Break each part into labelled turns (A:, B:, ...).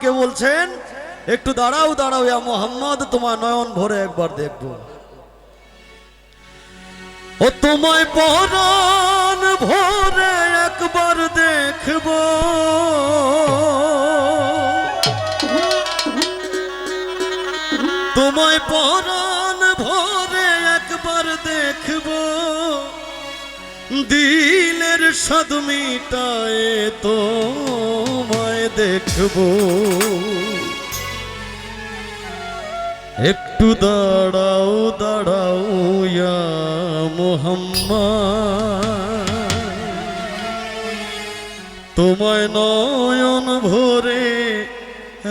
A: কে বলছেন একটু দাঁড়াও দাঁড়াও ইয়া মোহাম্মদ তোমার নয়ন ভরে একবার দেখব ও তোমায় পরাণ ভরে একবার দেখব তোমায় পরাণ ভরে একবার দেখব দিলের স্বাদ মিটায় তোমায় দেখব একটু দাঁড়াও দাঁড়াও ইয়া মুহাম্মদ তোমায় নয়ন ভরে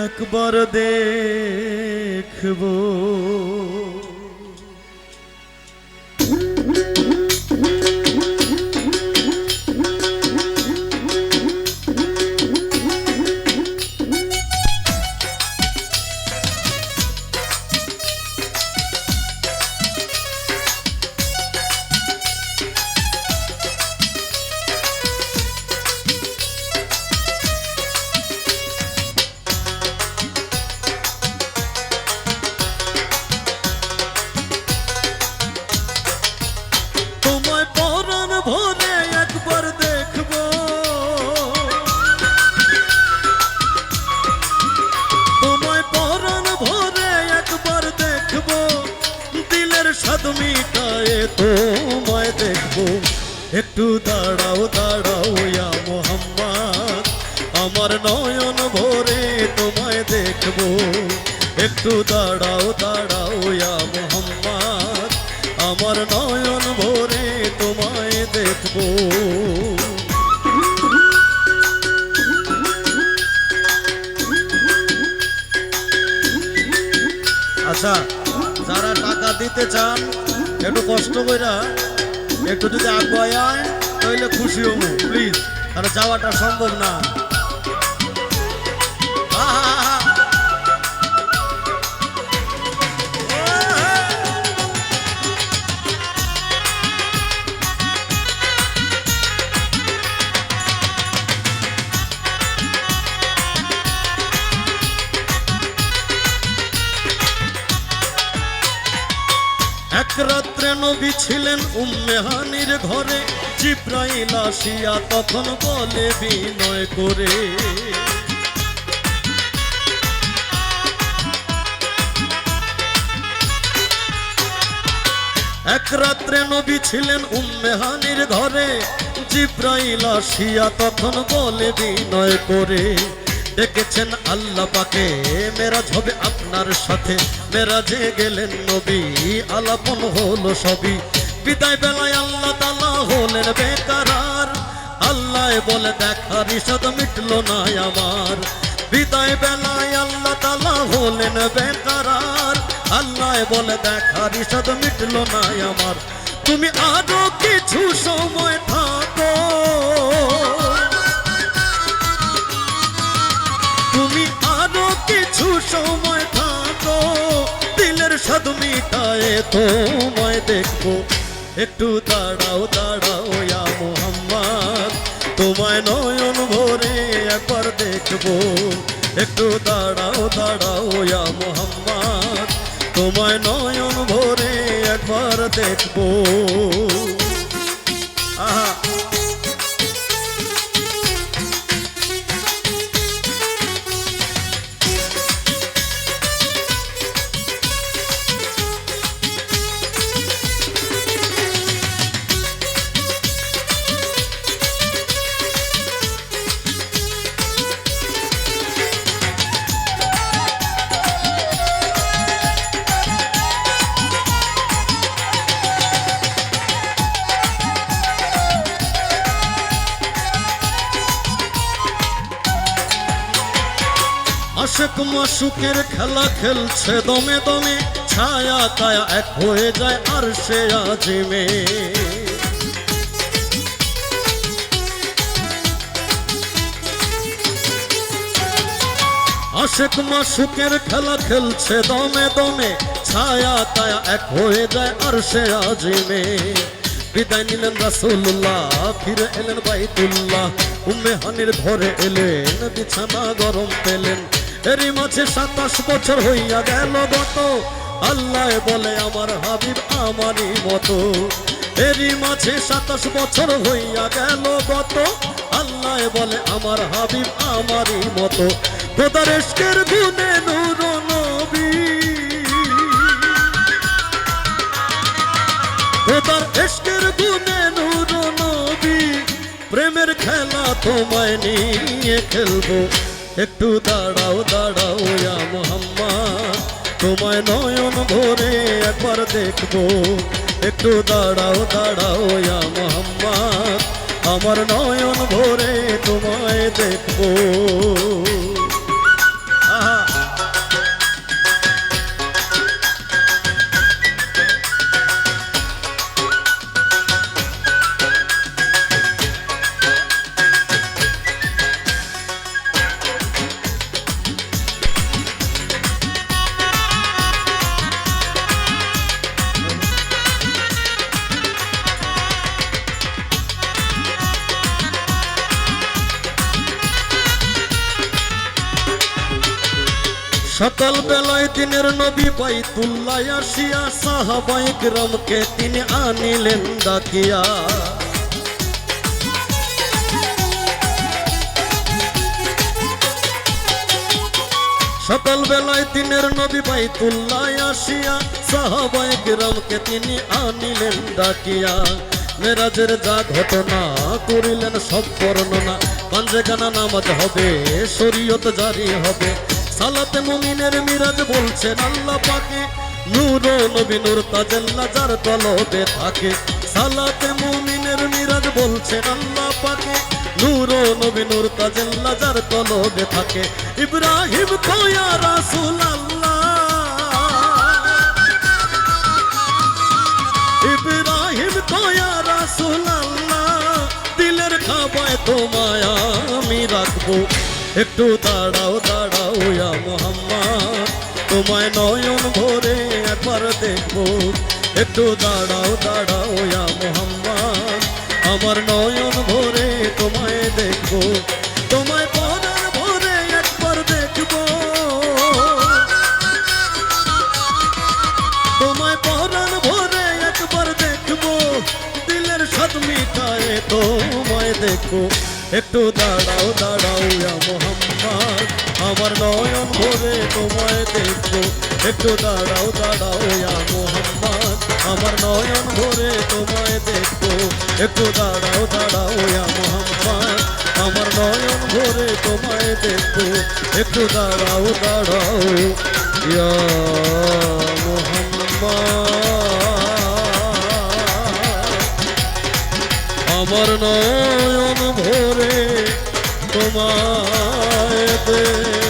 A: একবার দেখব ভরে একবার দেখব তোমায় পরাণ ভরে একবার দেখব দিলের স্বাদ মিটায় তোমায় দেখব একটু দাঁড়াও দাঁড়াও ইয়া মুহাম্মদ আমার নয়ন ভরে তোমায় দেখব একটু দাঁড়াও দাঁড়াও ইয়া মুহাম্মদ আমার নয়ন ভরে তোমায় দেখব আচ্ছা যারা টাকা দিতে চান একটু কষ্ট কইরা একটু যদি আগুয়ায় আয় তাহলে খুশি হব প্লিজ আর যাওয়াটা সম্ভব না এক রাত্রে নবী ছিলেন উম্মে হানির ঘরে জিব্রাইল আসিয়া তখন বলে বিনয় করে এক রাত্রে নবী ছিলেন উম্মে হানির ঘরে জিব্রাইল আসিয়া তখন বলে বিনয় করে ডেকেছেন আল্লাহ পাকে মেরাজ হবে আপনার সাথে মেরাজে গেলেন নবী আলাপন হলো সবই বিদায় বেলায় আল্লাহ তাআলা হলেন বেকরার আল্লাহ বলে দেখার ইশাদ মিটলো না আমার বিদায় বেলায় আল্লাহ তাআলা হলেন বেকরার আল্লাহ বলে দেখার ইশাদ মিটলো না আমার তুমি আরো কিছু সময় থাকো তুমি আরো কিছু সময় থাকো দিলের স্বাদ মিটায় তোমায় দেখবো একটু দাঁড়াও দাঁড়াও ইয়া মুহাম্মদ তোমায় নয়ন ভরে একবার দেখবো একটু দাঁড়াও দাঁড়াও ইয়া মুহাম্মদ তোমায় নয়ন ভরে একবার দেখবো আহা আশিক মাশুকের খেলা খেলছে দমে দমে ছায়া কায়া এক হয়ে যায় আরশে আজিমে আশিক মাশুকের খেলা খেলছে দমে দমে ছায়া কায়া এক হয়ে যায় আরশে আজিমে বিদায় নিলেন রাসূলুল্লাহ ফিরে এলেন বাইতুল্লাহ উম্মে হানির ঘরে এলেন বিছানা গরম পেলেন এরই মাঝে 27 বছর হইয়া গেল গত, আল্লাহ বলে আমার হাবিব আমারই মতো। এরই মাঝে 27 বছর হইয়া গেল গত, আল্লাহ বলে আমার হাবিব আমারই মতো। খোদার ইশকের গুণে নূর নবী, খোদার ইশকের গুণে নূর নবী, প্রেমের খেলা তোমায় নিয়ে খেলবো। একটু দাঁড়াও দাঁড়াও ইয়া মুহাম্মদ, তোমায় নয়ন ভরে একবার দেখবো। একটু দাঁড়াও দাঁড়াও ইয়া মুহাম্মদ, আমার নয়ন ভরে তোমায় দেখবো। সকাল বেলায় দিনের নবী বাইতুল্লাহ আসিয়া সাহাবায়ে কিরামকে তিনি আনিলেন ডাকিয়া। সকাল বেলায় দিনের নবী বাইতুল্লাহ আসিয়া সাহাবায়ে কিরামকে তিনি আনিলেন ডাকিয়া। মেরাজের যা ঘটনা করিলেন সব বর্ণনা, পাঞ্জেখানা নামাজ হবে, শরীয়ত জারি হবে। সালাতে মুমিনের মিরাজ বলছেন আল্লাহ পাকে, নূর নবী নূর তাজাল্লা যার কলবে থাকে। সালাতে মুমিনের মিরাজ বলছেন আল্লাহ পাকে, নূর নবী নূর তাজাল্লা যার কলবে থাকে। ইব্রাহিম কয়া রাসূলুল্লাহ, ইব্রাহিম কয়া রাসূলুল্লাহ, দিলের খাবায় তোমায় আমি রাখবো। একটু দাঁড়াও দাঁড়াও ইয়া মুহাম্মদ, তোমায় নয়ন ভরে একবার দেখবো। একটু দাঁড়াও দাঁড়াও ইয়া মুহাম্মদ, আমার নয়ন ভরে তোমায় দেখবো। তোমায় পরাণ ভরে একবার দেখবো, তোমায় পরাণ ভরে একবার দেখবো। দিলের স্বাদ মিটায়ে তোমায় দেখবো। একটু দাঁড়াও দাঁড়াও ইয়া মুহাম্মদ, আমার নয়ন ভরে তোমায় দেখবো। একটু দাঁড়াও দাঁড়াও ইয়া মুহাম্মদ, আমার নয়ন ভরে তোমায় দেখবো। একটু দাঁড়াও দাঁড়াও ইয়া মুহাম্মদ, আমার নয়ন ভরে তোমায় দেখবো। একটু দাঁড়াও দাঁড়াও ইয়া মুহাম্মদ, আমার নয়ন ভরে তোমায় দেখবো।